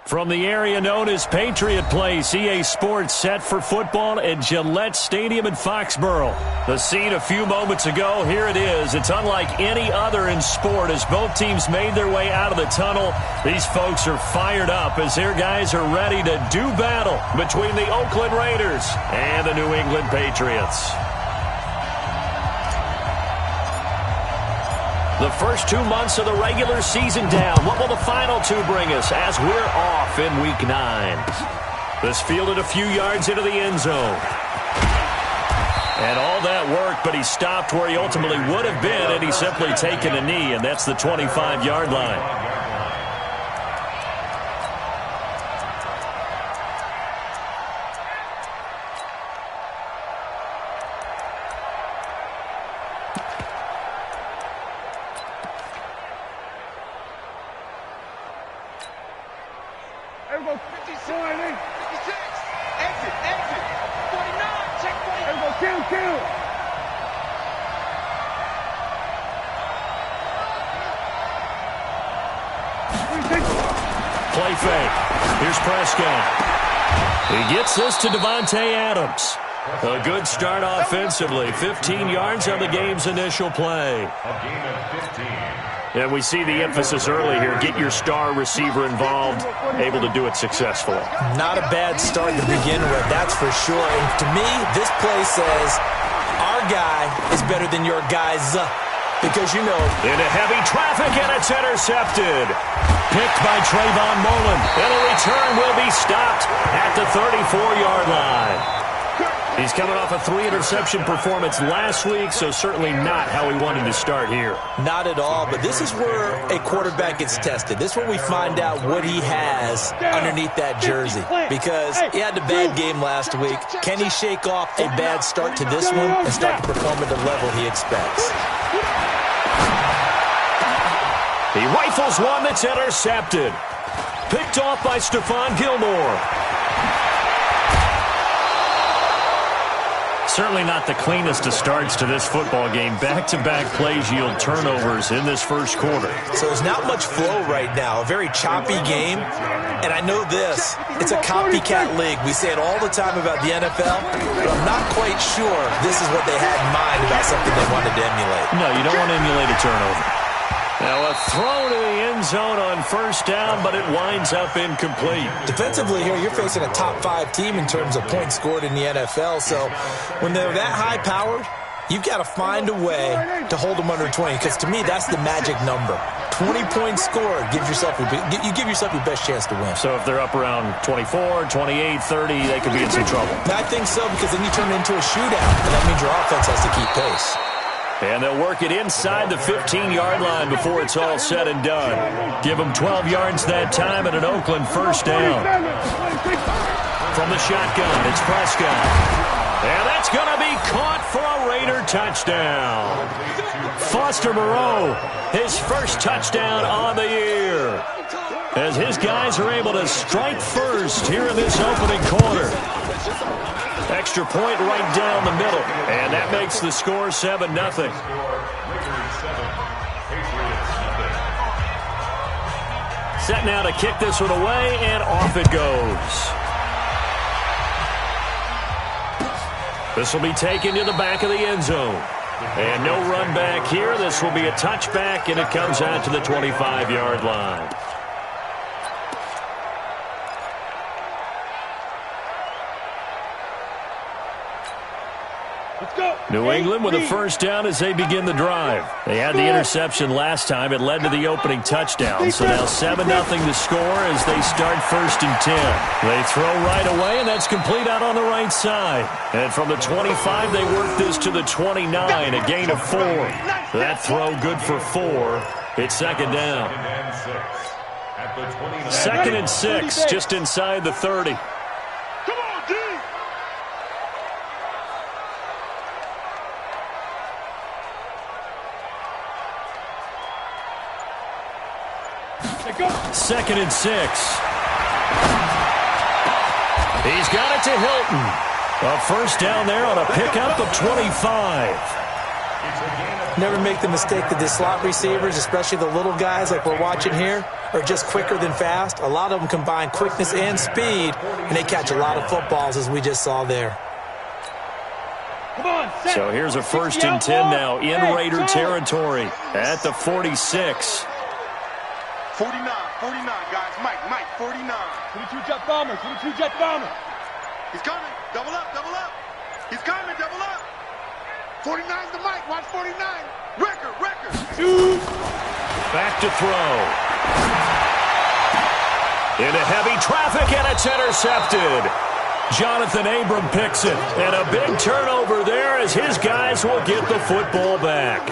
From the area known as Patriot Place, EA Sports set for football at Gillette Stadium in Foxborough. The scene a few moments ago, here it is. It's unlike any other in sport as both teams made their way out of the tunnel. These folks are fired up as their guys are ready to do battle between the Oakland Raiders and the New England Patriots. The first 2 months of the regular season down. What will the final two bring us as we're off in Week 9? This fielded a few yards into the end zone. And all that work, but he stopped where he ultimately would have been, and he's simply taken a knee, and that's the 25-yard line. Play fake. Here's Prescott. He gets this to Devontae Adams. A good start offensively. 15 yards on the game's initial play. And we see the emphasis early here. Get your star receiver involved, able to do it successfully. Not a bad start to begin with, that's for sure. And to me, this play says, our guy is better than your guy's. Because, you know. Into heavy traffic, and it's intercepted. Picked by Trayvon Mullen. And a return will be stopped at the 34-yard line. He's coming off a 3-interception performance last week, so certainly not how he wanted to start here. Not at all, but this is where a quarterback gets tested. This is where we find out what he has underneath that jersey. Because he had a bad game last week. Can he shake off a bad start to this one and start to perform at the level he expects? He rifles one that's intercepted. Picked off by Stephon Gilmore. Certainly not the cleanest of starts to this football game. Back-to-back plays yield turnovers in this first quarter. So there's not much flow right now. A very choppy game. And I know this. It's a copycat league. We say it all the time about the NFL, but I'm not quite sure this is what they had in mind about something they wanted to emulate. No, you don't want to emulate a turnover. Now a throw to the end zone on first down, but it winds up incomplete. Defensively here, you're facing a top-5 team in terms of points scored in the NFL. So when they're that high-powered, you've got to find a way to hold them under 20. Because to me, that's the magic number. 20 points scored gives yourself you give yourself your best chance to win. So if they're up around 24, 28, 30, they could be in some trouble. I think so, because then you turn it into a shootout, and that means your offense has to keep pace. And they'll work it inside the 15-yard line before it's all said and done. Give them 12 yards that time and an Oakland first down. From the shotgun, it's Prescott. And that's going to be caught for a Raider touchdown. Foster Moreau, his first touchdown on the year. As his guys are able to strike first here in this opening quarter. Extra point right down the middle. And that makes the score 7-0. Set now to kick this one away, and off it goes. This will be taken to the back of the end zone. And no run back here. This will be a touchback, and it comes out to the 25-yard line. New England with a first down as they begin the drive. They had the interception last time. It led to the opening touchdown. So now 7-0 to score as they start 1st and 10. They throw right away, and that's complete out on the right side. And from the 25, they work this to the 29, a gain of 4. That throw good for 4. It's second down. 2nd and 6, just inside the 30. Second and 6. He's got it to Hilton. A first down there on a pickup of 25. Never make the mistake that the slot receivers, especially the little guys like we're watching here, are just quicker than fast. A lot of them combine quickness and speed, and they catch a lot of footballs, as we just saw there. So here's a 1st and 10 now in Raider territory at the 46. 49, guys. Mike, 49. 22 jet bomber, 22 jet bomber. He's coming. Double up. He's coming. Double up. 49's the Mike. Watch 49. Record. Back to throw. Into heavy traffic, and it's intercepted. Jonathan Abram picks it, and a big turnover there as his guys will get the football back.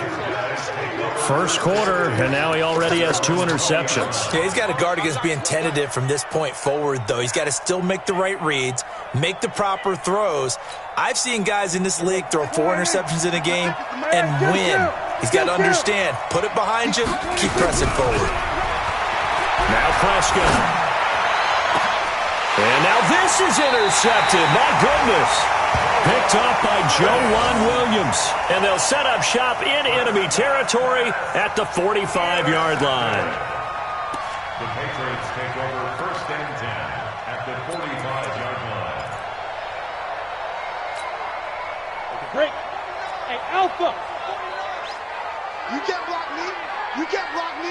First quarter, and now he already has 2 interceptions. Yeah, he's got to guard against being tentative from this point forward, though. He's got to still make the right reads, make the proper throws. I've seen guys in this league throw 4 interceptions in a game and win. He's got to understand, put it behind you, keep pressing forward. Now Prescott. And now this is intercepted. My goodness. Picked off by Juwan Williams. And they'll set up shop in enemy territory at the 45-yard line. The Patriots take over 1st and 10 at the 45-yard line. Break. Hey, Alpha. You can't block me. You can't block me.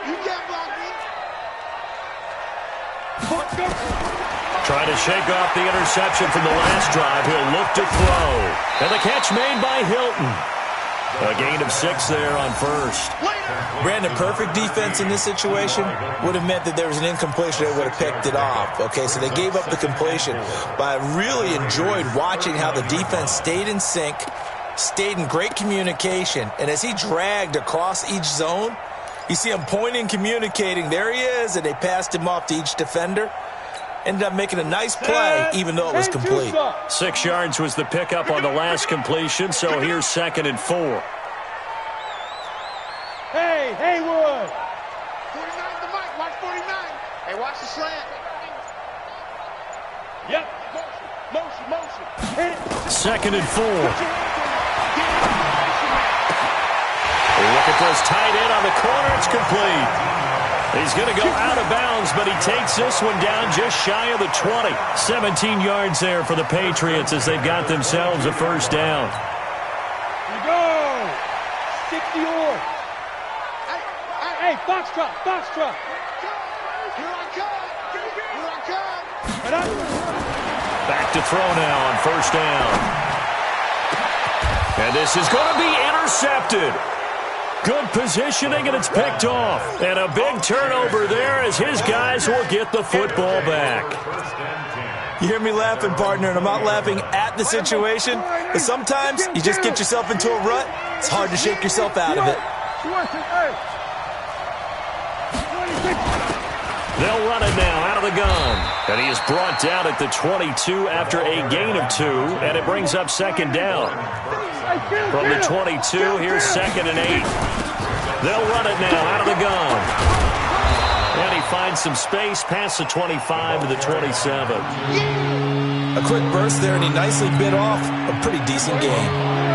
You can't block me. Trying to shake off the interception from the last drive. He'll look to throw. And the catch made by Hilton. A gain of 6 there on 1st. Brandon, perfect defense in this situation would have meant that there was an incompletion that would have picked it off. Okay, so they gave up the completion. But I really enjoyed watching how the defense stayed in sync, stayed in great communication, and as he dragged across each zone, you see him pointing, communicating. There he is, and they passed him off to each defender. Ended up making a nice play, even though it was complete. 6 yards was the pickup on the last completion, so here's 2nd and 4. Hey, Haywood. 49's the Mike. Watch 49. Hey, watch the slant. Yep. Motion. Hit it. 2nd and 4. Look at this tight end on the corner. It's complete. He's going to go out of bounds, but he takes this one down just shy of the 20. 17 yards there for the Patriots as they've got themselves a 1st down. Here we go. 60 or. Hey, Foxtrot. Here I come. Back to throw now on 1st down. And this is going to be intercepted. Good positioning, and it's picked off. And a big turnover there as his guys will get the football back. You hear me laughing, partner, and I'm not laughing at the situation. But sometimes you just get yourself into a rut. It's hard to shake yourself out of it. They'll run it now out of the gun. And he is brought down at the 22 after a gain of 2, and it brings up 2nd down. From the 22, here's 2nd and 8. They'll run it now out of the gun. And he finds some space past the 25 to the 27. A quick burst there, and he nicely bit off a pretty decent gain.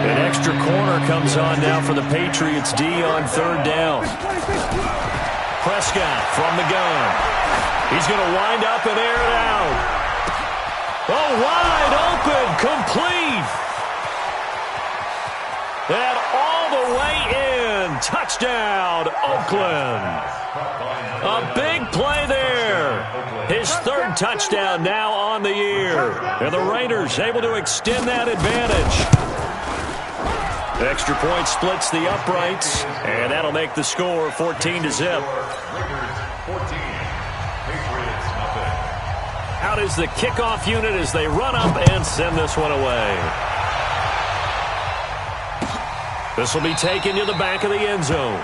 An extra corner comes on now for the Patriots D on 3rd down. Prescott from the gun. He's going to wind up and air it out. Oh, wide open, complete. And all the way in. Touchdown, Oakland. A big play there. His 3rd touchdown now on the year. And the Raiders able to extend that advantage. Extra point splits the uprights, and that'll make the score 14-0. Out is the kickoff unit as they run up and send this one away. This will be taken to the back of the end zone.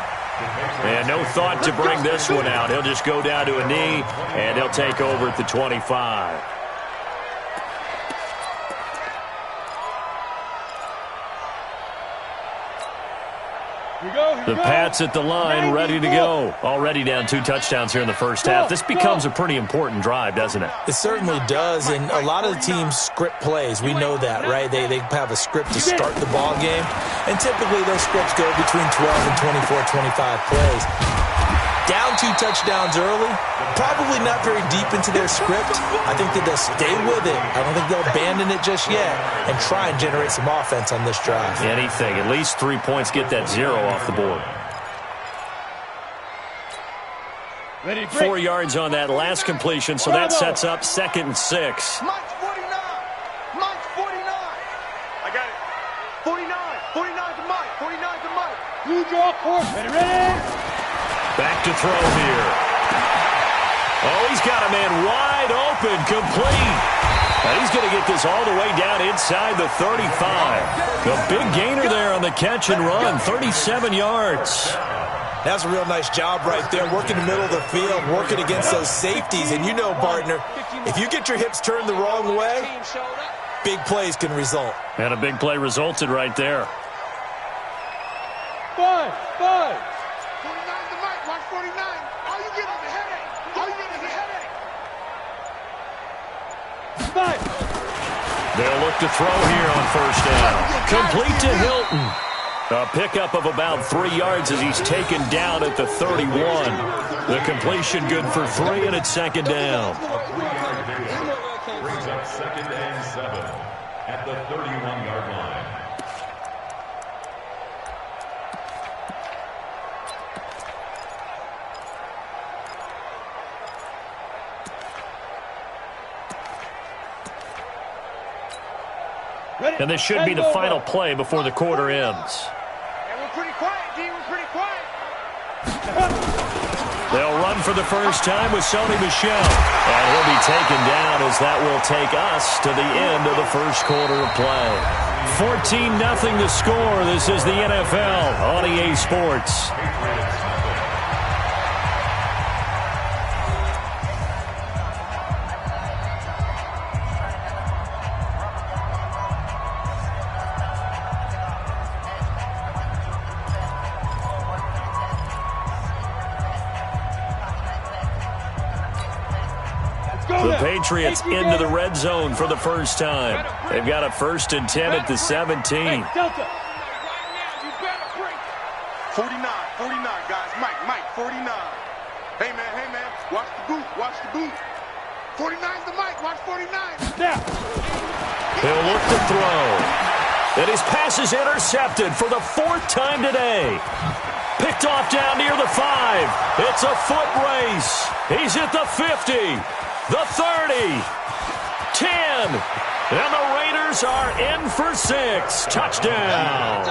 And no thought to bring this one out. He'll just go down to a knee, and he'll take over at the 25. The Pats at the line, ready to go. Already down 2 touchdowns here in the first half. This becomes a pretty important drive, doesn't it? It certainly does, and a lot of the teams script plays. We know that, right? They have a script to start the ball game, and typically those scripts go between 12 and 24, 25 plays. Down 2 touchdowns early, probably not very deep into their script. I think that they'll stay with it. I don't think they'll abandon it just yet and try and generate some offense on this drive. Anything. At least 3 points, get that 0 off the board. 4 yards on that last completion, so that sets up 2nd and 6. Mike's 49. Mike's 49. I got it. 49. 49 to Mike. 49 to Mike. You draw course. Ready? Back to throw here. Oh, he's got a man wide open, complete. And he's going to get this all the way down inside the 35. The big gainer there on the catch and run, 37 yards. That's a real nice job right there, working the middle of the field, working against those safeties. And you know, partner, if you get your hips turned the wrong way, big plays can result. And a big play resulted right there. 5. 49 to Mike. Watch 49. All you get is a headache. All you get is a headache. 5. They'll look to throw here on first down. Complete to Hilton. A pickup of about 3 yards as he's taken down at the 31. The completion good for 3, and it's 2nd down. Brings up 2nd and 7 at the 31-yard line. And this should be the final play before the quarter ends. And we're pretty quiet, D. We're pretty quiet. They'll run for the first time with Sony Michel. And he'll be taken down as that will take us to the end of the first quarter of play. 14-0 the score. This is the NFL on EA Sports. The Patriots into the red zone for the first time. They've got a 1st and 10 at the 17. 49, 49, guys. Mike, 49. Hey, man. Watch the boot. 49's the Mike. Watch 49. Now. He'll look to throw. And his pass is intercepted for the 4th time today. Picked off down near the 5. It's a foot race. He's at the 50. The 30, 10, and the Raiders are in for 6. Touchdown.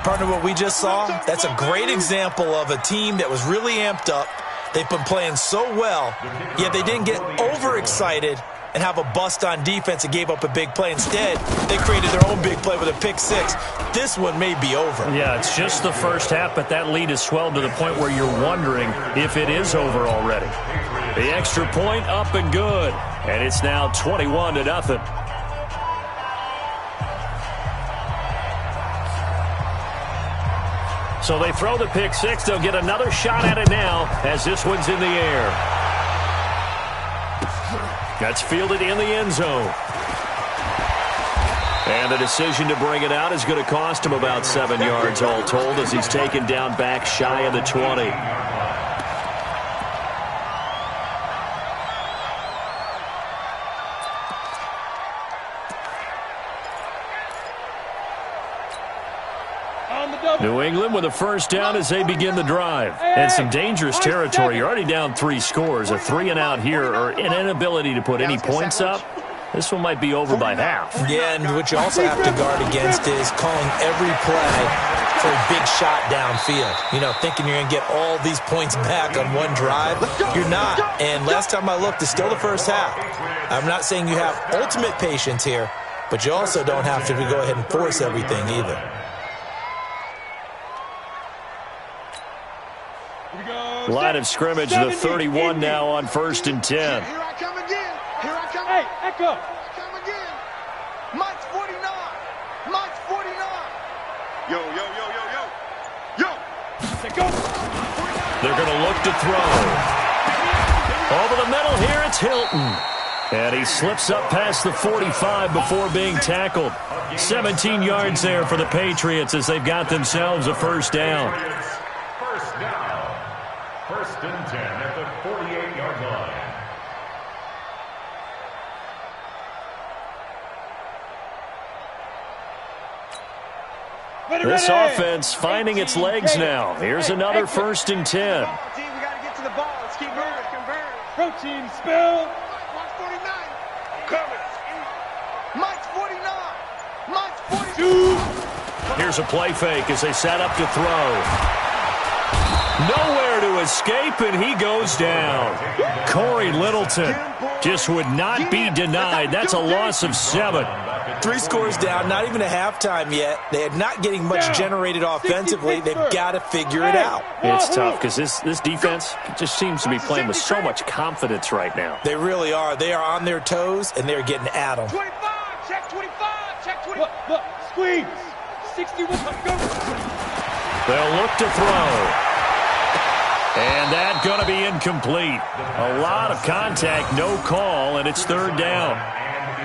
Partner, what we just saw, that's a great example of a team that was really amped up. They've been playing so well, yet they didn't get overexcited and have a bust on defense and gave up a big play. Instead, they created their own big play with a pick 6. This one may be over. Yeah, it's just the first half, but that lead has swelled to the point where you're wondering if it is over already. The extra point up and good, and it's now 21-0. So they throw the pick 6. They'll get another shot at it now as this one's in the air. That's fielded in the end zone. And the decision to bring it out is going to cost him about 7 yards all told as he's taken down back shy of the 20. New England with a first down as they begin the drive. And some dangerous territory. You're already down 3 scores. A 3 and out here or an inability to put any points up. This one might be over by half. Yeah, and what you also have to guard against is calling every play for a big shot downfield. You know, thinking you're going to get all these points back on one drive. You're not. And last time I looked, it's still the first half. I'm not saying you have ultimate patience here, but you also don't have to go ahead and force everything either. Line of scrimmage, the 31 now on 1st and 10. Here I come again. Hey, Echo. Here I come again. Mike's 49. Mike's 49. Yo, yo, yo, yo, yo. Yo. They're going to look to throw. Over the middle here, it's Hilton. And he slips up past the 45 before being tackled. 17 yards there for the Patriots as they've got themselves a first down. First down. First and 10 at the 48-yard line. This offense finding its legs now. Here's another first and 10. We got to get to the ball. Let's keep moving. Protein spill. Mike's 49. Coming. Mike's 49. Mike's 42. Here's a play fake as they set up to throw. Nowhere to escape, and he goes down. Corey Littleton just would not be denied. That's a loss of 7. 3 scores down, not even a halftime yet. They are not getting much generated offensively. They've got to figure it out. It's tough because this defense just seems to be playing with so much confidence right now. They really are. They are on their toes, and they're getting at them. 25. Check 25. Check 25. Look. Squeeze. 61. Go. They'll look to throw. And that's going to be incomplete. A lot of contact, no call, and it's third down.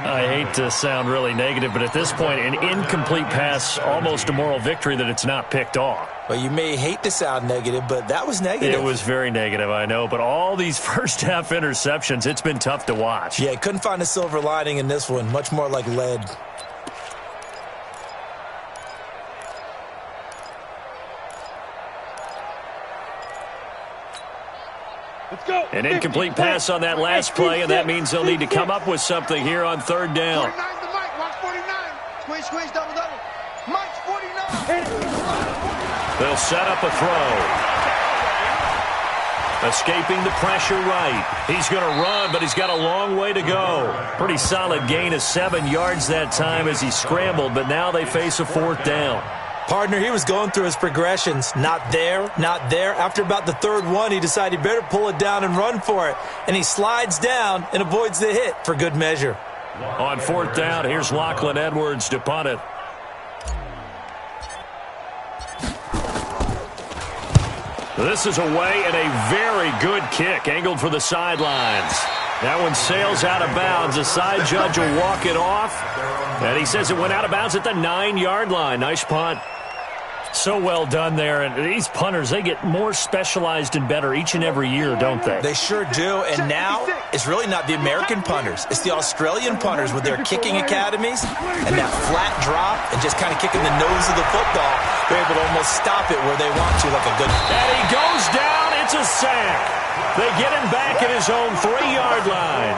I hate to sound really negative, but at this point, an incomplete pass, almost a moral victory that it's not picked off. Well, you may hate to sound negative, but that was negative. It was very negative, I know, but all these first-half interceptions, it's been tough to watch. Yeah, couldn't find a silver lining in this one. Much more like lead. Let's go. An incomplete pass on that last play, and that means they'll need to come up with something here on third down. 49's the Mike. Watch 49. Squeeze, double. Mike's 49. They'll set up a throw. Escaping the pressure right. He's going to run, but he's got a long way to go. Pretty solid gain of 7 yards that time as he scrambled, but now they face a fourth down. Partner, he was going through his progressions. Not there, not there. After about the third one, he decided he better pull it down and run for it. And he slides down and avoids the hit for good measure. On fourth down, here's Lachlan Edwards to punt it. This is away and a very good kick, angled for the sidelines. That one sails out of bounds. The side judge will walk it off. And he says it went out of bounds at the 9-yard line. Nice punt. So well done there. And these punters, they get more specialized and better each and every year, don't they? They sure do. And now it's really not the American punters. It's the Australian punters with their kicking academies and that flat drop and just kind of kicking the nose of the football. They're able to almost stop it where they want to like a good... And he goes down. It's a sack. They get him back at his own 3-yard line.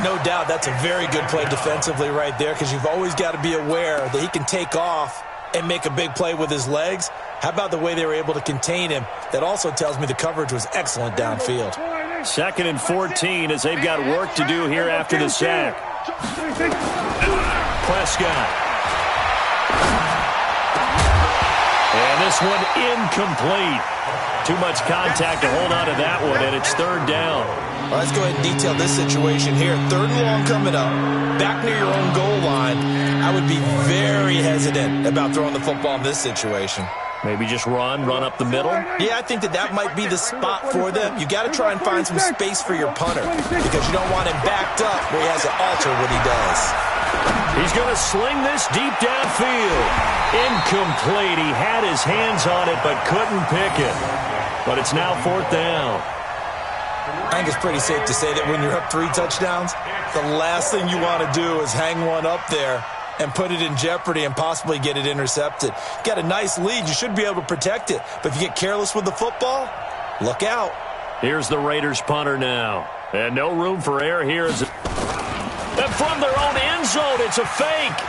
No doubt that's a very good play defensively right there because you've always got to be aware that he can take off and make a big play with his legs. How about the way they were able to contain him? That also tells me the coverage was excellent downfield. 2nd and 14 as they've got work to do here after the sack. Prescott. And this one incomplete. Too much contact to hold on to that one, and it's third down. Well, let's go ahead and detail this situation here. 3rd and long coming up, back near your own goal line. I would be very hesitant about throwing the football in this situation. Maybe just run up the middle? Yeah, I think that might be the spot for them. You got to try and find some space for your punter because you don't want him backed up where he has to alter what he does. He's going to sling this deep downfield. Incomplete. He had his hands on it but couldn't pick it. But it's now 4th down. I think it's pretty safe to say that when you're up 3 touchdowns, the last thing you want to do is hang one up there and put it in jeopardy and possibly get it intercepted. Got a nice lead. You should be able to protect it. But if you get careless with the football, look out. Here's the Raiders punter now. And no room for error here. And from their own end zone, it's a fake.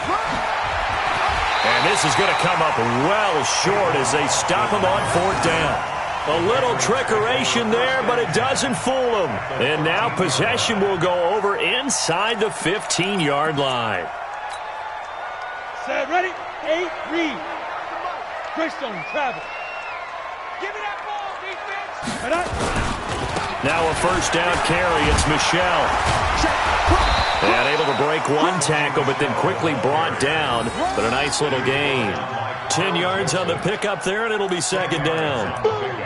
And this is going to come up well short as they stop him on 4th down. A little trickeration there, but it doesn't fool them. And now possession will go over inside the 15-yard line. Set, ready? 8, read. Greystone, travel. Give me that ball, defense. Now a first down carry. It's Michelle. And able to break one tackle, but then quickly brought down. But a nice little gain. 10 yards on the pickup there, and it'll be second down.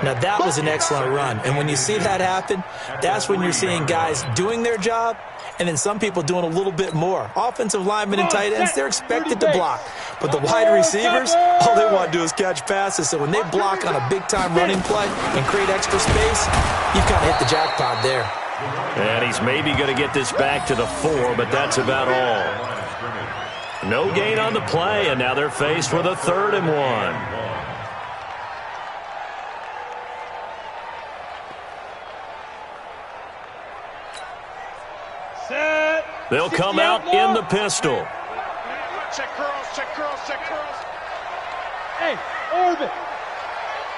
Now, that was an excellent run. And when you see that happen, that's when you're seeing guys doing their job and then some people doing a little bit more. Offensive linemen and tight ends, they're expected to block. But the wide receivers, all they want to do is catch passes. So when they block on a big-time running play and create extra space, you've kind of hit the jackpot there. And he's maybe going to get this back to the 4, but that's about all. No gain on the play, and now they're faced with a 3rd and 1. They'll come out in the pistol. Check curls, check curls, check curls. Hey, orbit.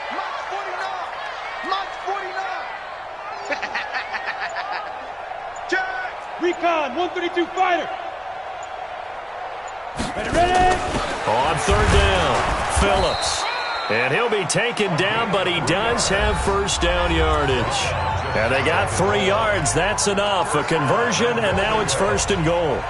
Max 49. Max 49. Check. Recon, 132 fighter. Ready. On 3rd down, Phillips. And he'll be taken down, but he does have first down yardage. And they got 3 yards. That's enough. A conversion, and now it's 1st and goal.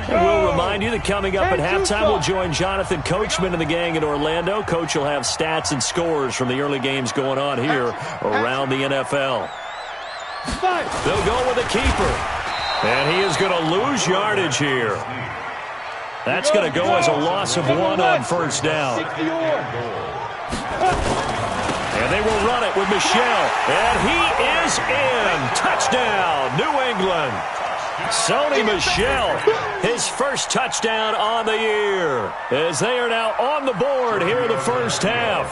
We'll remind you that coming up at halftime, we'll join Jonathan Coachman and the gang in Orlando. Coach will have stats and scores from the early games going on here around the NFL. They'll go with a keeper. And he is going to lose yardage here. That's going to go as a loss of 1 on 1st down. And they will run it with Michelle. And he is in. Touchdown, New England. Sony Michel, his first touchdown on the year, as they are now on the board here in the first half.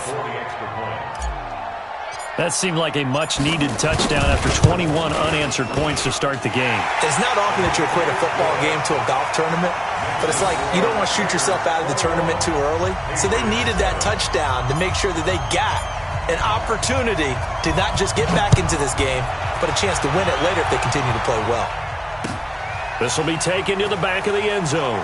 That seemed like a much-needed touchdown after 21 unanswered points to start the game. It's not often that you equate a football game to a golf tournament, but it's like you don't want to shoot yourself out of the tournament too early. So they needed that touchdown to make sure that they got an opportunity to not just get back into this game, but a chance to win it later if they continue to play well. This will be taken to the back of the end zone.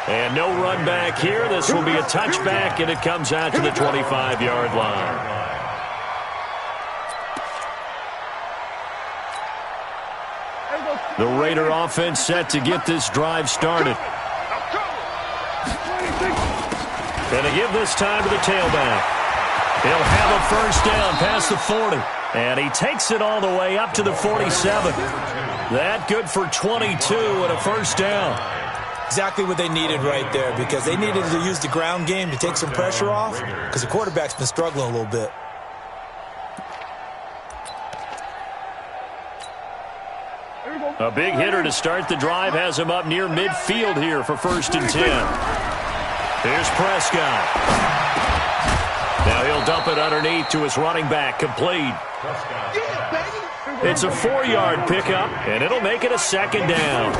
And no run back here. This will be a touchback, and it comes out to the 25-yard line. The Raider offense set to get this drive started. And they give this time to the tailback. He'll have a first down past the 40. And he takes it all the way up to the 47. That good for 22 and a first down. Exactly what they needed right there, because they needed to use the ground game to take some pressure off, because the quarterback's been struggling a little bit. A big hitter to start the drive has him up near midfield here for 1st and 10. Here's Prescott. Now he'll dump it underneath to his running back, complete. It's a 4-yard pickup, and it'll make it a 2nd down.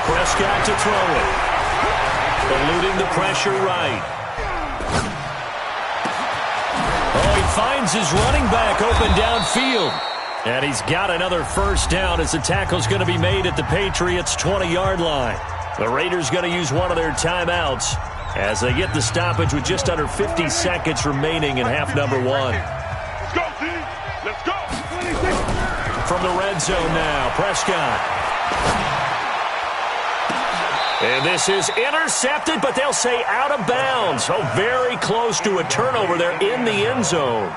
Prescott to throw it. Eluding the pressure right. Oh, he finds his running back open downfield. And he's got another first down as the tackle's going to be made at the Patriots' 20-yard line. The Raiders going to use one of their timeouts as they get the stoppage with just under 50 seconds remaining in half number 1. Let's go, team. Let's go. From the red zone now, Prescott. And this is intercepted, but they'll say out of bounds. Oh, very close to a turnover there in the end zone.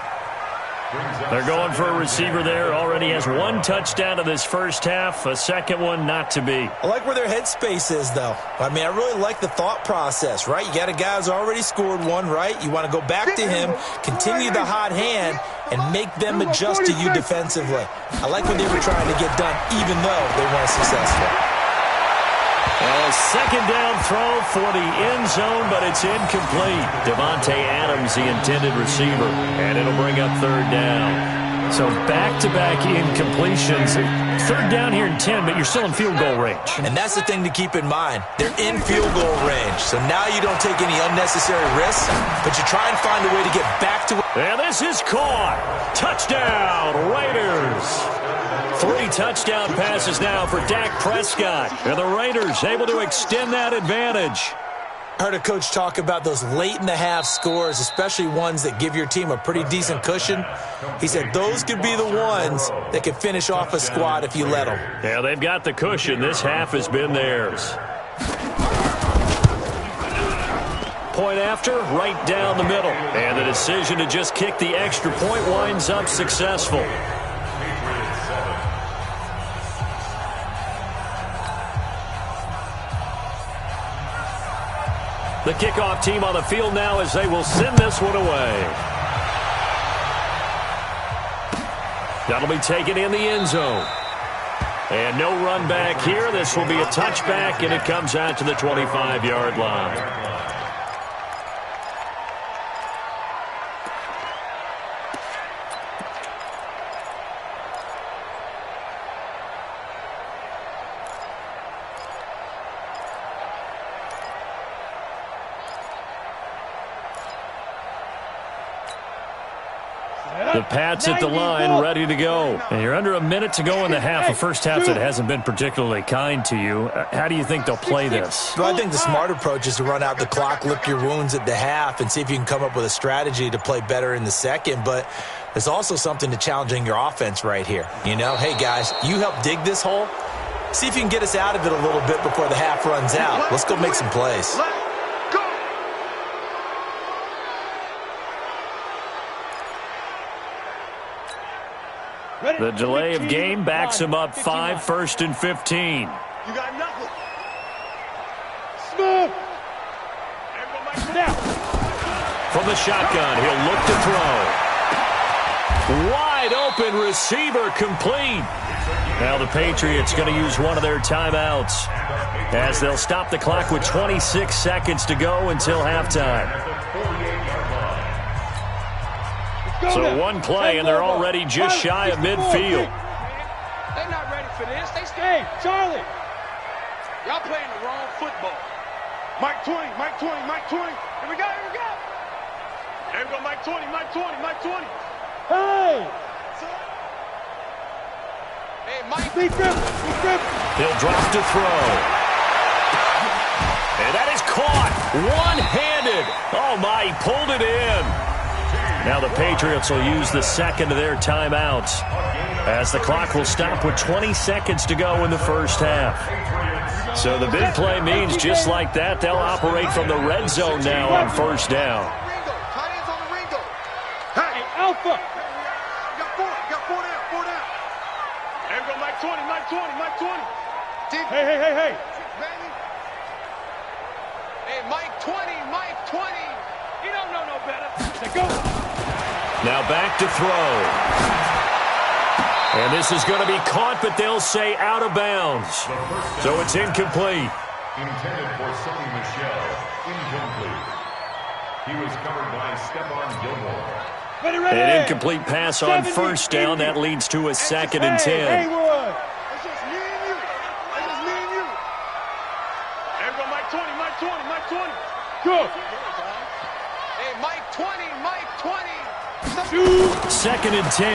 They're going for a receiver there. Already has 1 touchdown in this first half. A second one not to be. I like where their headspace is, though. I mean, I really like the thought process, right? You got a guy who's already scored 1, right? You want to go back to him, continue the hot hand, and make them adjust to you defensively. I like what they were trying to get done, even though they weren't successful. A second down throw for the end zone, but it's incomplete. Devontae Adams, the intended receiver, and it'll bring up 3rd down. So back-to-back incompletions. 3rd down here in 10, but you're still in field goal range. And that's the thing to keep in mind. They're in field goal range, so now you don't take any unnecessary risks, but you try and find a way to get back to it. And this is caught. Touchdown, Raiders. 3 touchdown passes now for Dak Prescott. And the Raiders able to extend that advantage. I heard a coach talk about those late-in-the-half scores, especially ones that give your team a pretty decent cushion. He said those could be the ones that could finish off a squad if you let them. Yeah, they've got the cushion. This half has been theirs. Point after, right down the middle. And the decision to just kick the extra point winds up successful. The kickoff team on the field now as they will send this one away. That'll be taken in the end zone. And no run back here. This will be a touchback, and it comes out to the 25-yard line. The Pats at the line, ready to go. And you're under a minute to go in the half. A first half that hasn't been particularly kind to you. How do you think they'll play this? Well, I think the smart approach is to run out the clock, lick your wounds at the half, and see if you can come up with a strategy to play better in the second. But there's also something to challenging your offense right here. You know, hey, guys, you help dig this hole. See if you can get us out of it a little bit before the half runs out. Let's go make some plays. The delay of game backs him up 5, 1st and 15. You got nothing. Smooth. Now. From the shotgun, he'll look to throw. Wide open receiver complete. Now the Patriots going to use one of their timeouts as they'll stop the clock with 26 seconds to go until halftime. So one play, and they're already just shy of midfield. They're not ready for this. They stay. Charlie. Y'all playing the wrong football. Mike 20, Mike 20, Mike 20. Here we go, here we go. There we go, Mike 20, Mike 20, Mike 20. Hey. Hey, Mike. Big grip. He'll drop to throw. And that is caught. One-handed. Oh, my, he pulled it in. Now the Patriots will use the second of their timeouts as the clock will stop with 20 seconds to go in the first half. So the big play means just like that, they'll operate from the red zone now on first down. Hey, Alpha. Got four down. There we go, Mike 20, Mike 20, Mike 20. Hey. Hey, Mike 20, Mike 20. You don't know no better. Say go. Now back to throw. And this is going to be caught, but they'll say out of bounds. So it's incomplete. Intended for Sonny Michel. Incomplete. He was covered by Stephon Gilmore. An incomplete pass on first down. That leads to a 2nd and 10. It's just me and you. There we go, Mike 20, Mike 20, Mike 20. Go. Hey, Mike 20, Mike 20. 2nd and 10.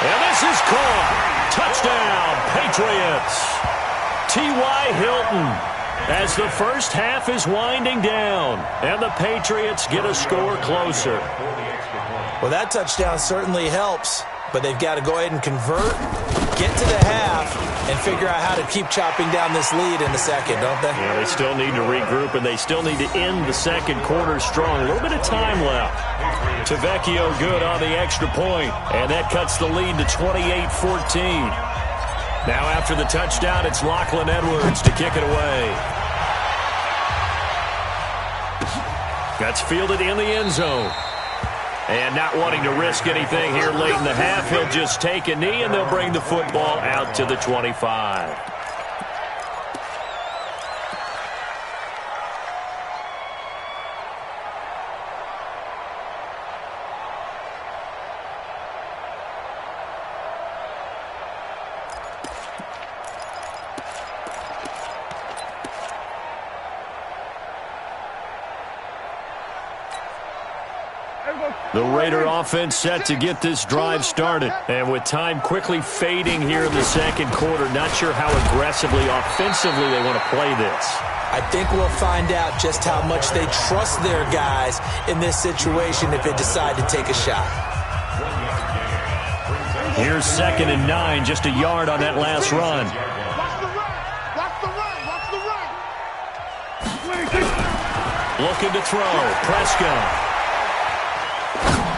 And this is caught. Touchdown, Patriots. T.Y. Hilton as the first half is winding down. And the Patriots get a score closer. Well, that touchdown certainly helps, but they've got to go ahead and convert, get to the half, and figure out how to keep chopping down this lead in the second, don't they? Yeah, they still need to regroup, and they still need to end the second quarter strong. A little bit of time left. Tavecchio good on the extra point, and that cuts the lead to 28-14. Now after the touchdown, it's Lachlan Edwards to kick it away. That's fielded in the end zone. And not wanting to risk anything here late in the half, he'll just take a knee, and they'll bring the football out to the 25. The Raider offense set to get this drive started. And with time quickly fading here in the second quarter, not sure how aggressively, offensively they want to play this. I think we'll find out just how much they trust their guys in this situation if they decide to take a shot. Here's 2nd and 9, just a yard on that last run. Looking to throw. Prescott.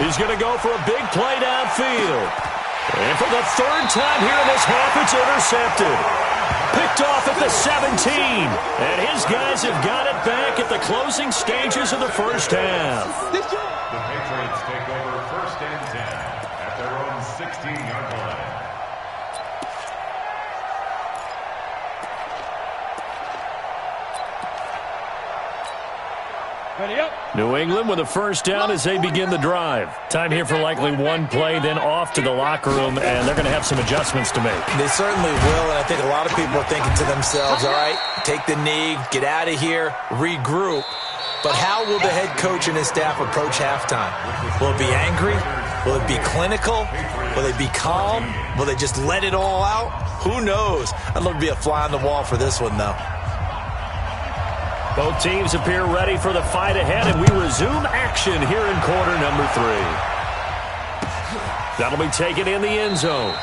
He's going to go for a big play downfield. And for the 3rd time here in this half, it's intercepted. Picked off at the 17. And his guys have got it back at the closing stages of the first half. The Patriots take over 1st and 10 at their own 16-yard line. Ready up. New England with a 1st down as they begin the drive. Time here for likely one play, then off to the locker room, and they're going to have some adjustments to make. They certainly will, and I think a lot of people are thinking to themselves, all right, take the knee, get out of here, regroup. But how will the head coach and his staff approach halftime? Will it be angry? Will it be clinical? Will they be calm? Will they just let it all out? Who knows? I'd love to be a fly on the wall for this one, though. Both teams appear ready for the fight ahead, and we resume action here in quarter number 3. That'll be taken in the end zone.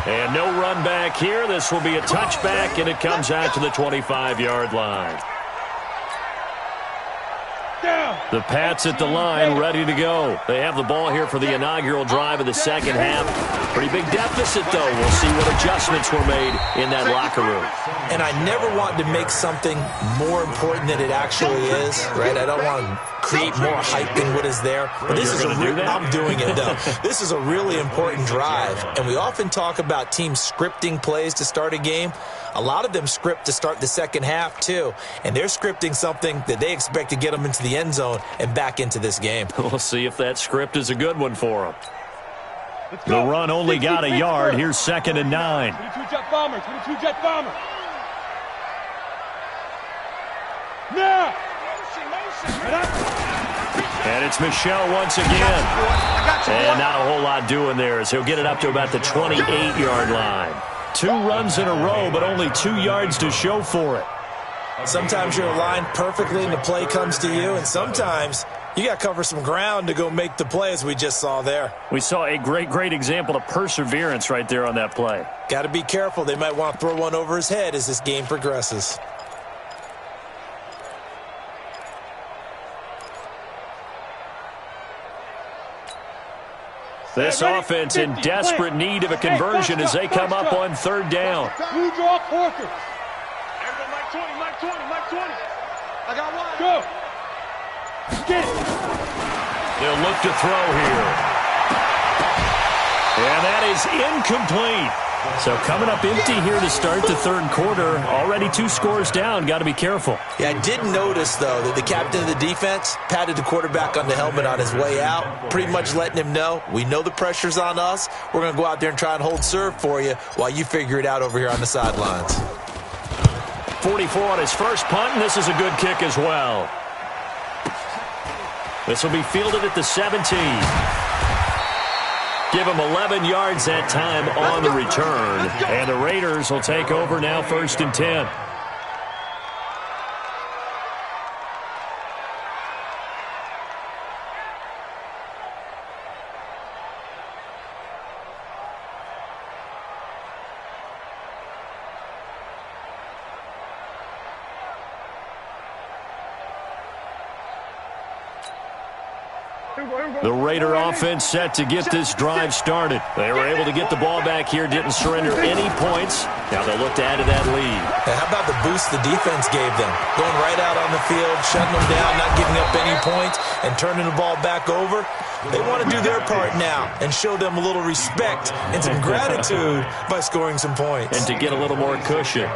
And no run back here. This will be a touchback, and it comes out to the 25-yard line. The Pats at the line, ready to go. They have the ball here for the inaugural drive of the second half. Pretty big deficit, though. We'll see what adjustments were made in that locker room. And I never want to make something more important than it actually is, right? I don't want to create more hype than what is there. But this is I'm doing it, though. This is a really important drive. And we often talk about teams scripting plays to start a game. A lot of them script to start the second half, too. And they're scripting something that they expect to get them into the end zone and back into this game. We'll see if that script is a good one for them. The run only got a yard. Here's 2nd and 9. 22 jet bomber, 22 jet bomber. Now. And it's Michel once again. And not a whole lot doing there as he'll get it up to about the 28-yard line. 2 runs in a row, but only 2 yards to show for it. Sometimes you're aligned perfectly and the play comes to you, and sometimes you got to cover some ground to go make the play, as we just saw there. We saw a great example of perseverance right there on that play. Got to be careful. They might want to throw one over his head as this game progresses. This offense in desperate need of a conversion as they come up on 3rd down. Blue draw quarter. Mike 20, Mike 20, Mike 20. I got one. Go. Get it. They'll look to throw here. And that is incomplete. So coming up empty here to start the 3rd quarter. Already 2 scores down. Got to be careful. Yeah, I did notice, though, that the captain of the defense patted the quarterback on the helmet on his way out, pretty much letting him know, we know the pressure's on us. We're going to go out there and try and hold serve for you while you figure it out over here on the sidelines. 44 on his first punt, and this is a good kick as well. This will be fielded at the 17. Give him 11 yards that time on the return. And the Raiders will take over now 1st and 10. The Raider offense set to get this drive started. They were able to get the ball back here, didn't surrender any points. Now they'll look to add to that lead. Now, how about the boost the defense gave them? Going right out on the field, shutting them down, not giving up any points, and turning the ball back over. They want to do their part now and show them a little respect and some gratitude by scoring some points. And to get a little more cushion.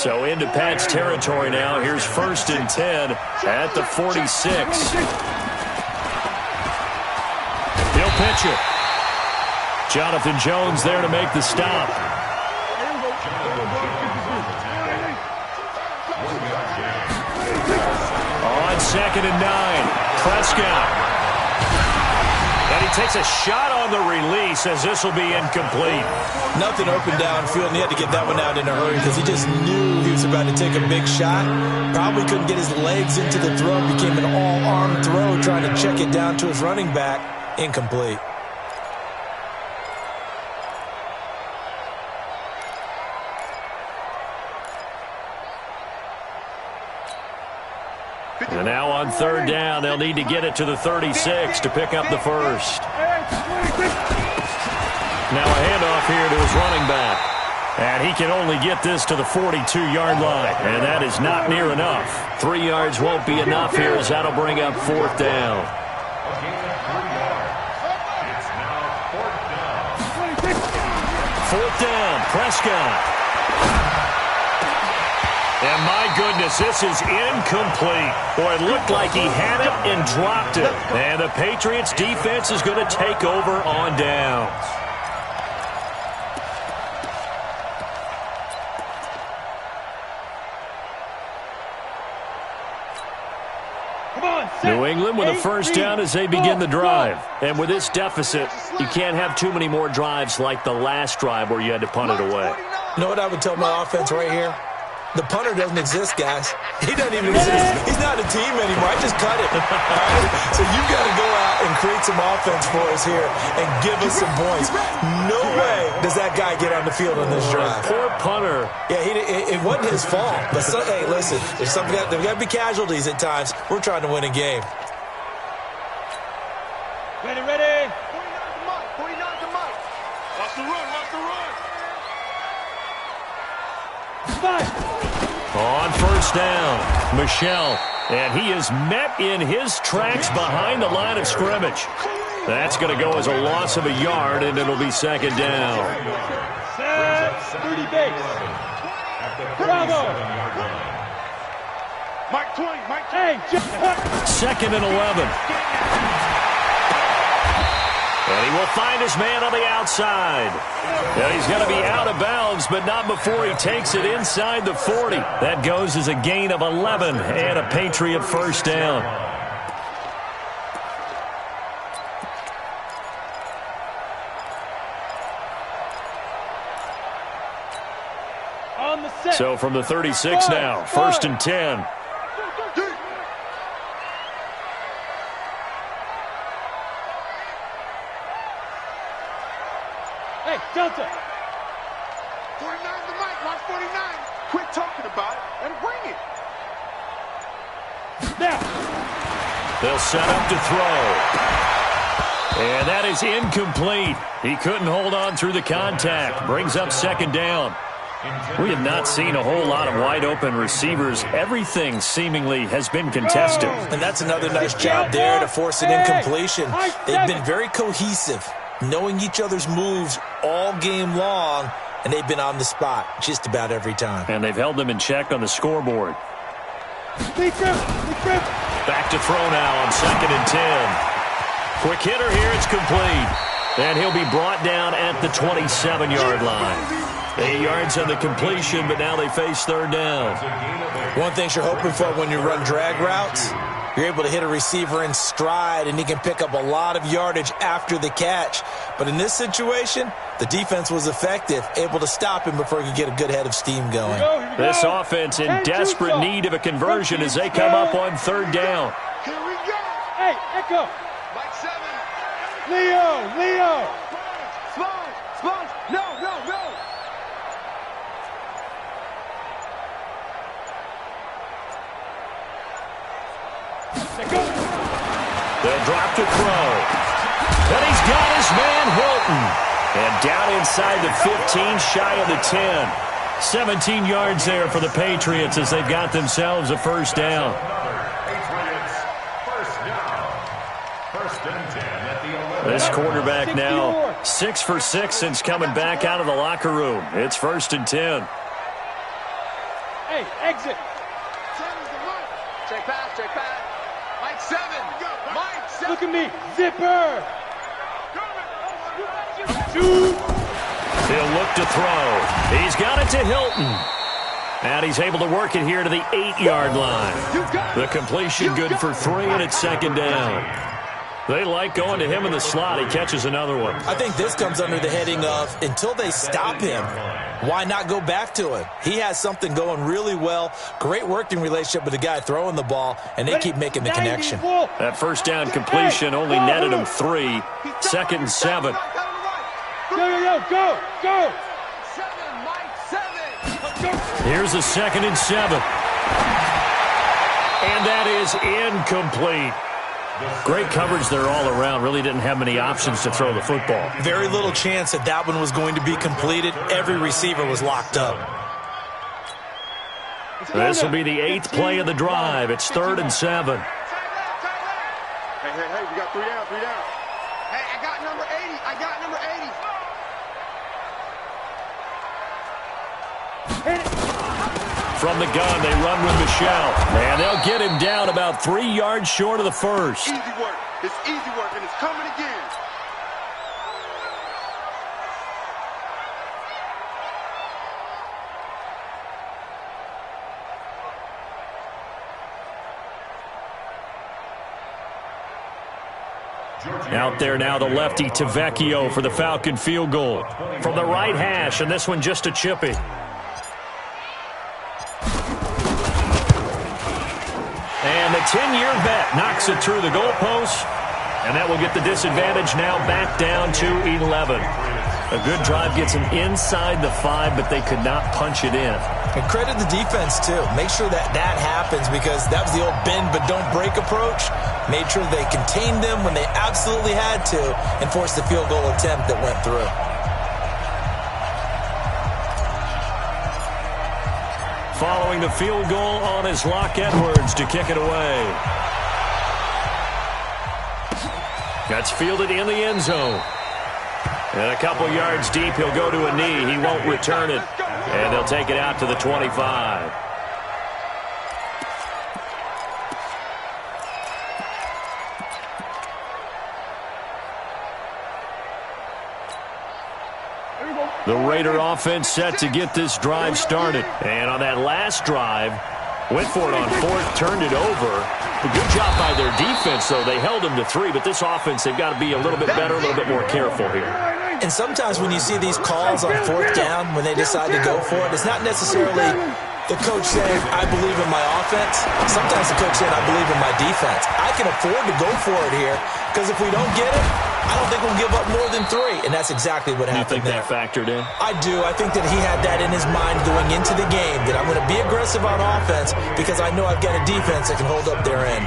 So into Pat's territory now. Here's 1st and 10 at the 46. He'll pitch it. Jonathan Jones there to make the stop. On 2nd and 9, Prescott. takes a shot on the release as this will be incomplete. Nothing open downfield, and he had to get that one out in a hurry because he just knew he was about to take a big shot. Probably couldn't get his legs into the throw. Became an all-arm throw trying to check it down to his running back. Incomplete. And now on third down, they'll need to get it to the 36 to pick up the first. Now a handoff here to his running back. And he can only get this to the 42-yard line. And that is not near enough. 3 yards won't be enough here as that'll bring up fourth down. Fourth down, Prescott. And my goodness, this is incomplete. Boy, it looked like he had it and dropped it. And the Patriots defense is going to take over on downs. New England with a first down as they begin the drive. And with this deficit, you can't have too many more drives like the last drive where you had to punt it away. You know what I would tell my offense right here? The punter doesn't exist, guys. He doesn't even exist. He's not a team anymore. I just cut it. All right? So you've got to go out and create some offense for us here and give us some points. No way does that guy get on the field on this drive. Poor punter. Yeah, it wasn't his fault. But, hey, listen, there's got to be casualties at times. We're trying to win a game. Ready, ready. 49 to Mike. Watch the run, watch the run. On first down, Michelle. And he is met in his tracks behind the line of scrimmage. That's going to go as a loss of a yard, and it'll be second down. Set, 30 base. Bravo. Mike 20, Mike 20. Second and 11. And he will find his man on the outside. And he's going to be out of bounds, but not before he takes it inside the 40. That goes as a gain of 11 and a Patriot first down. On the set. So from the 36 now, first and 10. Hey, Delta. 49 to Mike, watch 49. Quit talking about it and bring it. Now. They'll set up to throw. And that is incomplete. He couldn't hold on through the contact. Brings up second down. We have not seen a whole lot of wide-open receivers. Everything seemingly has been contested. And that's another nice job there to force an incompletion. They've been very cohesive, knowing each other's moves all game long, and they've been on the spot just about every time. And they've held them in check on the scoreboard. Back to throw now on second and 10. Quick hitter here, it's complete. And he'll be brought down at the 27-yard line. 8 yards on the completion, but now they face third down. One thing you're hoping for when you run drag routes, you're able to hit a receiver in stride, and he can pick up a lot of yardage after the catch. But in this situation, the defense was effective, able to stop him before he could get a good head of steam going. This offense in desperate need of a conversion as they come up on third down. Here we go. Hey, Echo. Mike 7. Leo. Sponge. No. They'll drop to throw. And he's got his man Hilton. And down inside the 15, shy of the 10. 17 yards there for the Patriots as they've got themselves a first down. Patriots, first down. First and 10 at the 11. This quarterback now 6 for 6 since coming back out of the locker room. It's first and 10. Hey, exit. 10 is the Mike. Check pass. Mike 7. Mike 7. Look at me. Zipper. He'll look to throw. He's got it to Hilton. And he's able to work it here to the 8-yard line. The completion good for 3, and it's second down. They like going to him in the slot. He catches another one. I think this comes under the heading of until they stop him, why not go back to him? He has something going really well. Great working relationship with the guy throwing the ball, and they keep making the connection. That first down completion only netted him 3. 2nd and 7. Go! Here's a 2nd and 7. And that is incomplete. Great coverage there all around. Really didn't have many options to throw the football. Very little chance that that one was going to be completed. Every receiver was locked up. This will be the 8th play of the drive. It's 3rd and 7. Hey, we got 3 down. Hey, I got number 80. From the gun, they run with Michelle. And they'll get him down about 3 yards short of the first. Easy work. It's easy work, and it's coming again. Out there now, the lefty Tavecchio for the Falcon field goal. From the right hash, and this one just a chippy. And the 10-year bet knocks it through the goalpost, and that will get the disadvantage now back down to 11. A good drive gets them inside the 5, but they could not punch it in. And credit the defense, too. Make sure that happens, because that was the old bend but don't break approach. Made sure they contained them when they absolutely had to and forced the field goal attempt that went through. Following the field goal on is Locke Edwards to kick it away. That's fielded in the end zone. And a couple yards deep, he'll go to a knee. He won't return it. And they'll take it out to the 25. The Raider offense set to get this drive started. And on that last drive, went for it on 4th, turned it over. A good job by their defense, though. They held them to 3, but this offense, they've got to be a little bit better, a little bit more careful here. And sometimes when you see these calls on 4th down, when they decide to go for it, it's not necessarily the coach saying, I believe in my offense. Sometimes the coach saying, I believe in my defense. I can afford to go for it here, because if we don't get it, I don't think we'll give up more than 3, and that's exactly what happened there. You think that factored in? I do. I think that he had that in his mind going into the game, that I'm going to be aggressive on offense because I know I've got a defense that can hold up their end.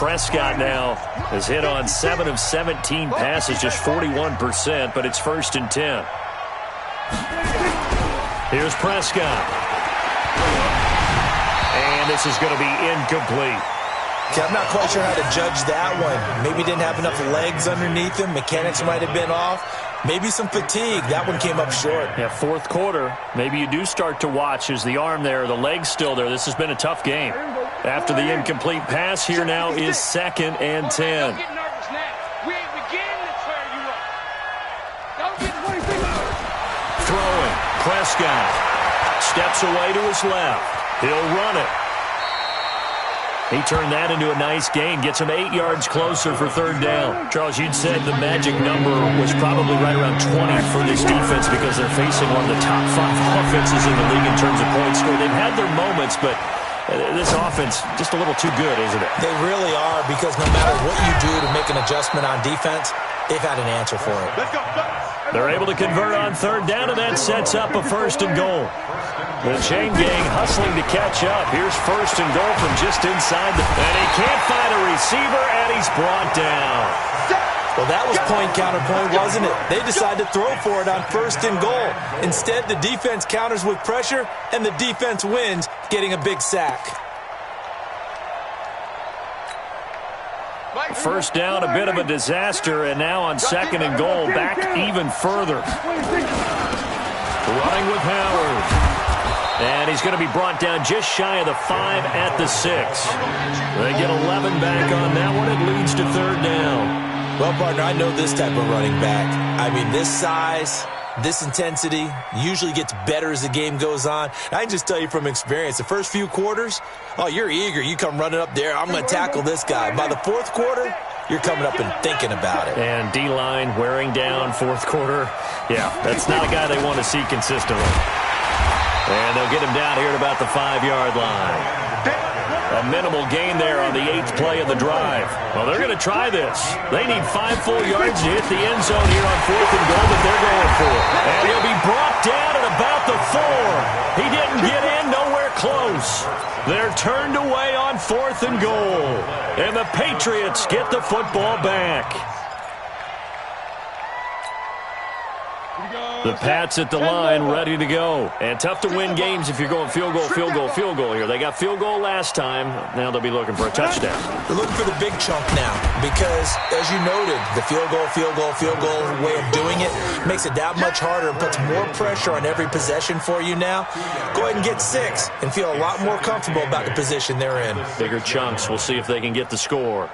Prescott now has hit on 7 of 17 passes, just 41%, but it's 1st and 10. Here's Prescott. And this is going to be incomplete. Okay, I'm not quite sure how to judge that one. Maybe didn't have enough legs underneath him. Mechanics might have been off. Maybe some fatigue. That one came up short. Yeah, 4th quarter. Maybe you do start to watch as the arm there, the leg's still there. This has been a tough game. After the incomplete pass, here now is 2nd and 10. Don't get nervous now. We ain't beginning to tear you up. Don't get nervous. Throwing. Prescott steps away to his left. He'll run it. He turned that into a nice gain, gets him 8 yards closer for 3rd down. Charles, you'd said the magic number was probably right around 20 for this defense because they're facing one of the top 5 offenses in the league in terms of points scored. They've had their moments, but this offense just a little too good, isn't it? They really are, because no matter what you do to make an adjustment on defense, they've had an answer for it. Let's go. They're able to convert on 3rd down, and that sets up a 1st and goal. The chain gang hustling to catch up. Here's 1st and goal from just inside and he can't find a receiver, and he's brought down. Well, that was point counterpoint, wasn't it? They decided to throw for it on 1st and goal. Instead, the defense counters with pressure, and the defense wins, getting a big sack. 1st down, a bit of a disaster, and now on 2nd and goal, back even further. Running with Howard. And he's going to be brought down just shy of the 5 at the 6. They get 11 back on that one. It leads to 3rd down. Well, partner, I know this type of running back. I mean, this size, this intensity usually gets better as the game goes on. I can just tell you from experience, the first few quarters, oh, you're eager. You come running up there. I'm going to tackle this guy. By the fourth quarter, you're coming up and thinking about it. And D-line wearing down fourth quarter. Yeah, that's not a guy they want to see consistently. And they'll get him down here at about the 5-yard line. A minimal gain there on the 8th play of the drive. Well, they're going to try this. They need 5 full yards to hit the end zone here on 4th and goal that they're going for. And he'll be brought down at about the 4. He didn't get in, nowhere close. They're turned away on 4th and goal. And the Patriots get the football back. The Pats at the line, ready to go. And tough to win games if you're going field goal, field goal, field goal here. They got field goal last time. Now they'll be looking for a touchdown. They're looking for the big chunk now because, as you noted, the field goal, field goal, field goal way of doing it makes it that much harder and puts more pressure on every possession for you now. Go ahead and get 6 and feel a lot more comfortable about the position they're in. Bigger chunks. We'll see if they can get the score.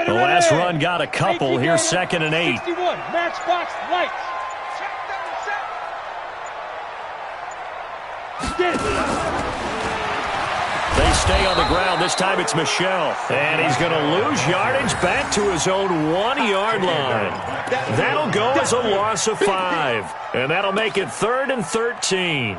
The last run got a couple. Here's 2nd and 8. 61, matchbox lights. They stay on the ground. This time it's Michel. And he's going to lose yardage back to his own 1-yard line. That'll go as a loss of 5. And that'll make it 3rd and 13.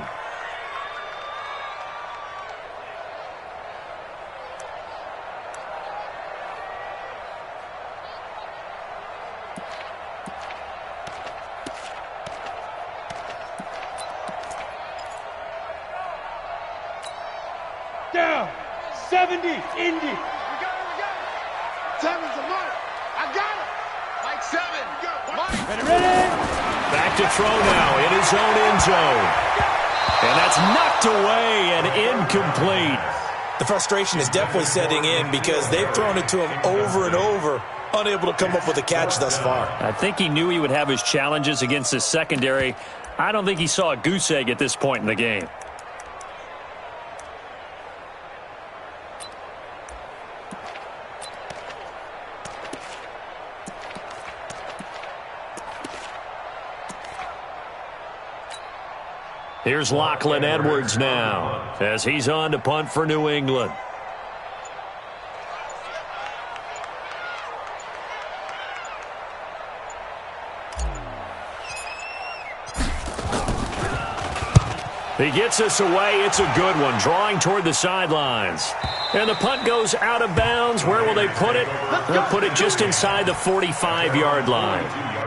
Down. 70. Indy. We got it. 7's a mark. I got it. Like 7. Ready, ready. Back to throw now in his own end zone. And that's knocked away and incomplete. The frustration is definitely setting in because they've thrown it to him over and over, unable to come up with a catch thus far. I think he knew he would have his challenges against his secondary. I don't think he saw a goose egg at this point in the game. Here's Lachlan Edwards now as he's on to punt for New England. He gets us away. It's a good one, drawing toward the sidelines. And the punt goes out of bounds. Where will they put it? They'll put it just inside the 45-yard line.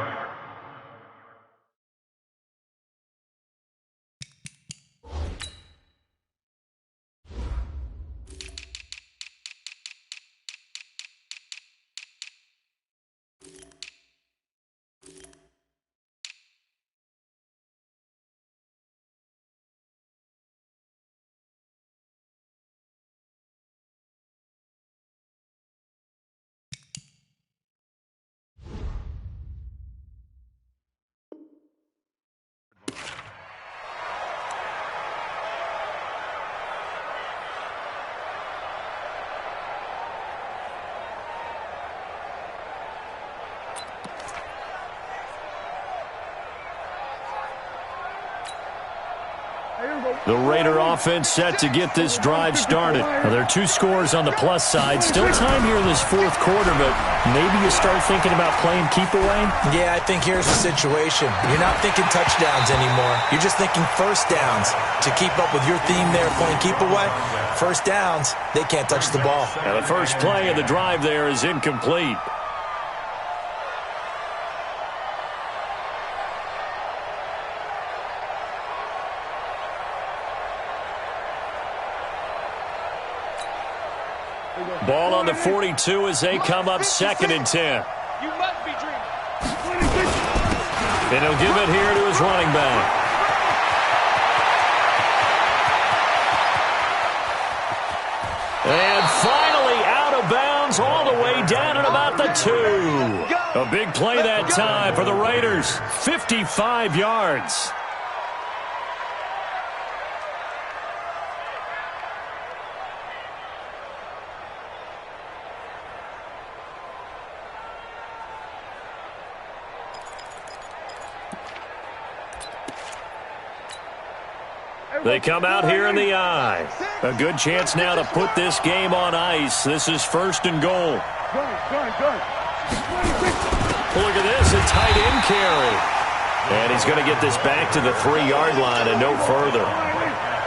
The Raider offense set to get this drive started. Now, there are 2 scores on the plus side. Still time here in this fourth quarter, but maybe you start thinking about playing keep away? Yeah, I think here's the situation. You're not thinking touchdowns anymore. You're just thinking first downs. To keep up with your theme there, playing keep away, first downs, they can't touch the ball. Now, the first play of the drive there is incomplete. Ball on the 42 as they come up 2nd and 10. You must be dreaming. And he'll give it here to his running back. And finally out of bounds all the way down at about the 2. A big play that time for the Raiders. 55 yards. They come out here in the eye. A good chance now to put this game on ice. This is 1st and goal. Look at this, a tight end carry. And he's going to get this back to the 3-yard line and no further.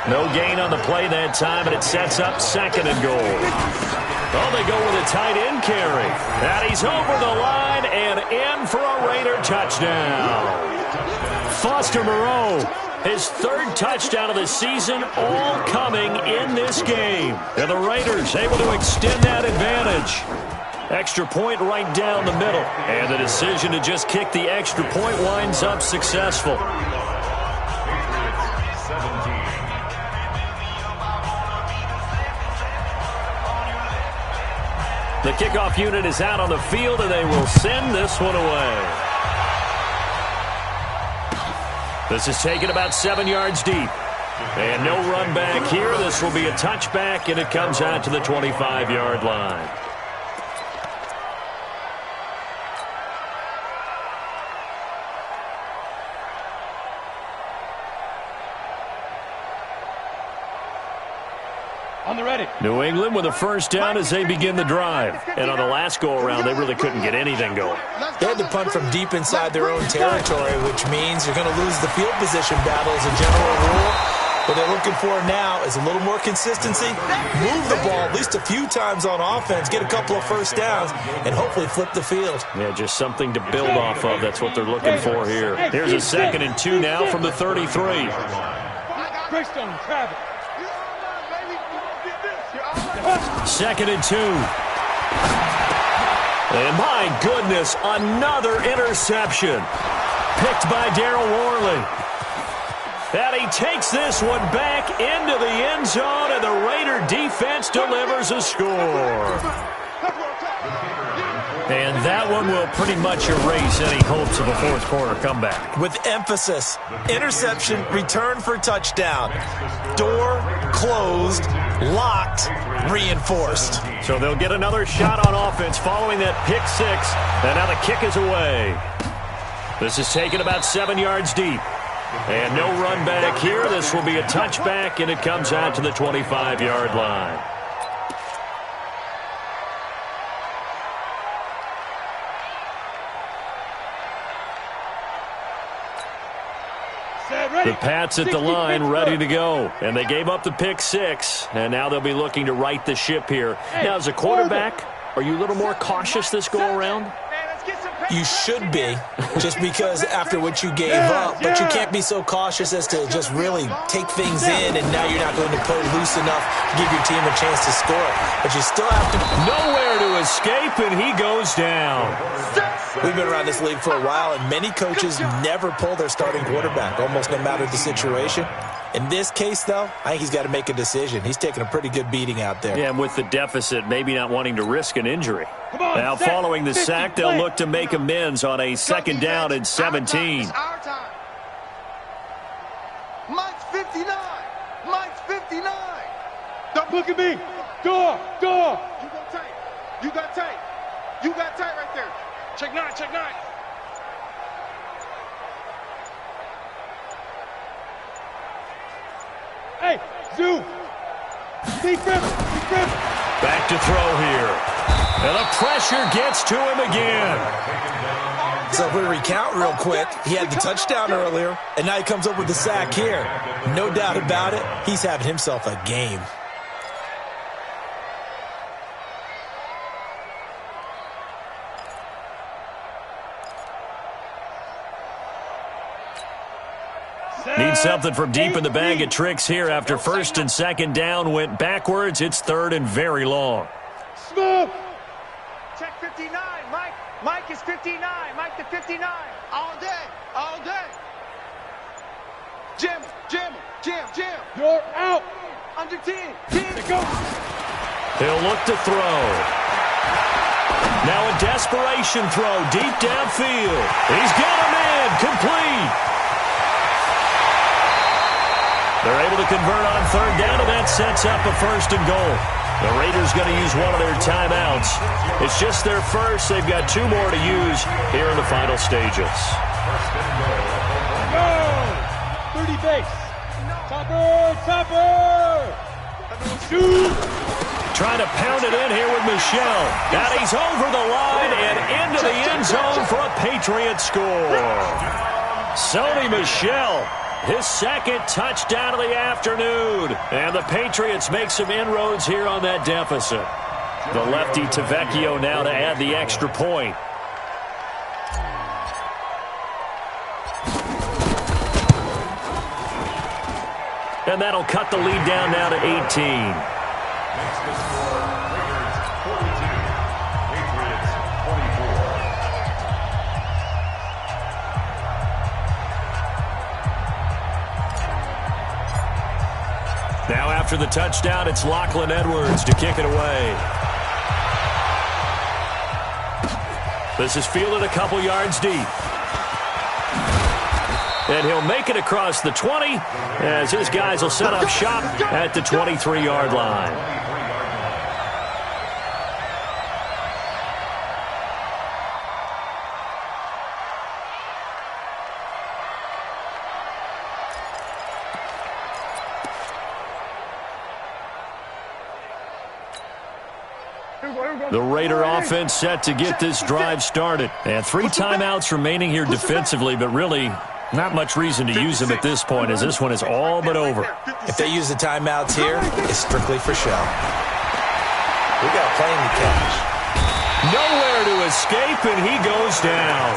No gain on the play that time, and it sets up 2nd and goal. Oh, they go with a tight end carry. And he's over the line and in for a Raider touchdown. Foster Moreau. His 3rd touchdown of the season, all coming in this game. And the Raiders able to extend that advantage. Extra point right down the middle. And the decision to just kick the extra point winds up successful. The kickoff unit is out on the field, and they will send this one away. This is taken about 7 yards deep. And no run back here. This will be a touchback, and it comes out to the 25-yard line. On the ready. New England with a 1st down as they begin the drive. And on the last go-around, they really couldn't get anything going. They had to punt from deep inside their own territory, which means you're going to lose the field position battle as a general rule. What they're looking for now is a little more consistency, move the ball at least a few times on offense, get a couple of 1st downs, and hopefully flip the field. Yeah, just something to build off of. That's what they're looking for here. Here's a 2nd and 2 now from the 33. Greystone, Travis. 2nd and 2. And my goodness, another interception. Picked by Darryl Worley. And he takes this one back into the end zone, and the Raider defense delivers a score. And that one will pretty much erase any hopes of a 4th quarter comeback. With emphasis, interception, return for touchdown. Door closed, locked, reinforced. So they'll get another shot on offense following that pick 6. And now the kick is away. This is taken about 7 yards deep. And no run back here. This will be a touchback, and it comes out to the 25-yard line. The Pats at the line, ready to go. And they gave up the pick 6, and now they'll be looking to right the ship here. Now, as a quarterback, are you a little more cautious this go-around? You should be, just because after what you gave up, but you can't be so cautious as to just really take things in, and now you're not going to play loose enough to give your team a chance to score. But you still have to... Nowhere to escape, and he goes down. We've been around this league for a while, and many coaches never pull their starting quarterback, almost no matter the situation. In this case, though, I think he's got to make a decision. He's taking a pretty good beating out there. Yeah, and with the deficit, maybe not wanting to risk an injury. Now, following the sack, they'll look to make amends on a 2nd down and 17. It's our time. Mike's 59. Mike's 59. Don't look at me. Door. You go tight. You got tight. You got tight right there. Check 9, check 9. Hey, Zoo. Steve Griffin. Back to throw here. And the pressure gets to him again. So if we recount real quick, he had the touchdown earlier, and now he comes up with the sack here. No doubt about it, he's having himself a game. Needs something from deep in the bag of tricks here after 1st and 2nd down went backwards. It's 3rd and very long. Smooth. Check 59. Mike is 59. Mike the 59. All day. Jim. You're out. Under 10. Go. He'll look to throw. desperation throw deep downfield. He's got him in. Complete. They're able to convert on third down, and that sets up a 1st and goal. The Raiders going to use one of their timeouts. It's just their first. They've got 2 more to use here in the final stages. 30 base. Topper. Shoot. Trying to pound it in here with Michel. And he's over the line and into the end zone for a Patriot score. Sony Michel, his 2nd touchdown of the afternoon. And the Patriots make some inroads here on that deficit. The lefty Tavecchio now to add the extra point. And that'll cut the lead down now to 18. Makes the score Raiders 42, Patriots 24. Now after the touchdown, it's Lachlan Edwards to kick it away. This is fielded a couple yards deep. And he'll make it across the 20 as his guys will set up shop at the 23-yard line. The Raider offense set to get this drive started. And 3 timeouts remaining here defensively, but really not much reason to use them at this point, as this one is all but over. If they use the timeouts here, it's strictly for show. We got a plane to catch. Nowhere to escape, and he goes down.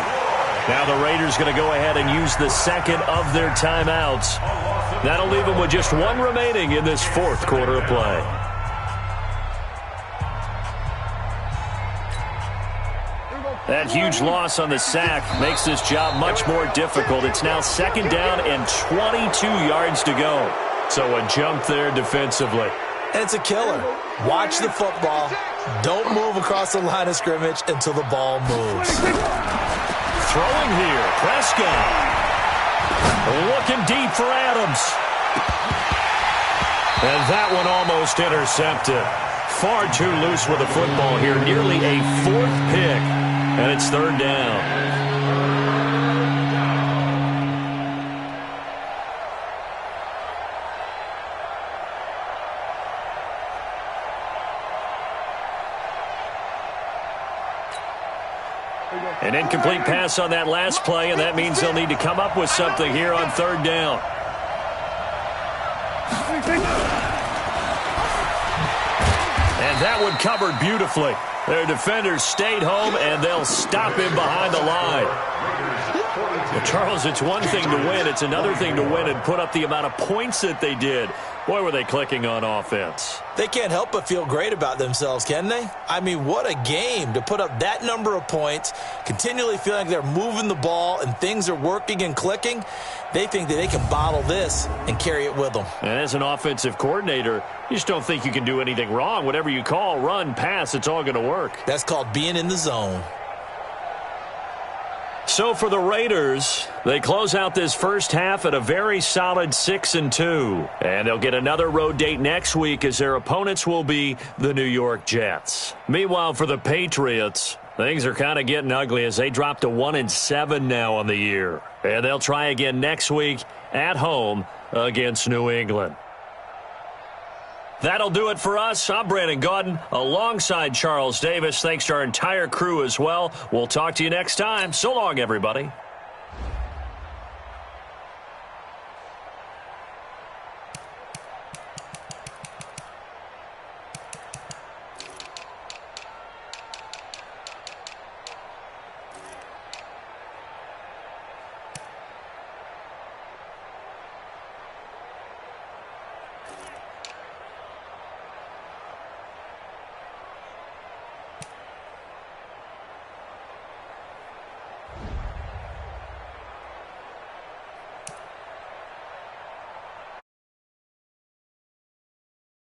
Now the Raiders going to go ahead and use the 2nd of their timeouts. That'll leave them with just 1 remaining in this 4th quarter of play. That huge loss on the sack makes this job much more difficult. It's now 2nd down and 22 yards to go. So a jump there defensively. And it's a killer. Watch the football. Don't move across the line of scrimmage until the ball moves. Throwing here, Prescott. Looking deep for Adams. And that one almost intercepted. Far too loose with the football here. Nearly a 4th pick. And it's 3rd down. An incomplete pass on that last play, and that means they'll need to come up with something here on 3rd down. And that one covered beautifully. Their defenders stayed home, and they'll stop him behind the line. Well, Charles, it's one thing to win. It's another thing to win and put up the amount of points that they did. Boy, were they clicking on offense. They can't help but feel great about themselves, can they? I mean, what a game to put up that number of points, continually feeling like they're moving the ball and things are working and clicking. They think that they can bottle this and carry it with them. And as an offensive coordinator, you just don't think you can do anything wrong. Whatever you call, run, pass, it's all going to work. That's called being in the zone. So for the Raiders, they close out this first half at a very solid 6-2. And they'll get another road date next week as their opponents will be the New York Jets. Meanwhile, for the Patriots, things are kind of getting ugly as they drop to 1-7 now on the year. And they'll try again next week at home against New England. That'll do it for us. I'm Brandon Gaudin alongside Charles Davis. Thanks to our entire crew as well. We'll talk to you next time. So long, everybody.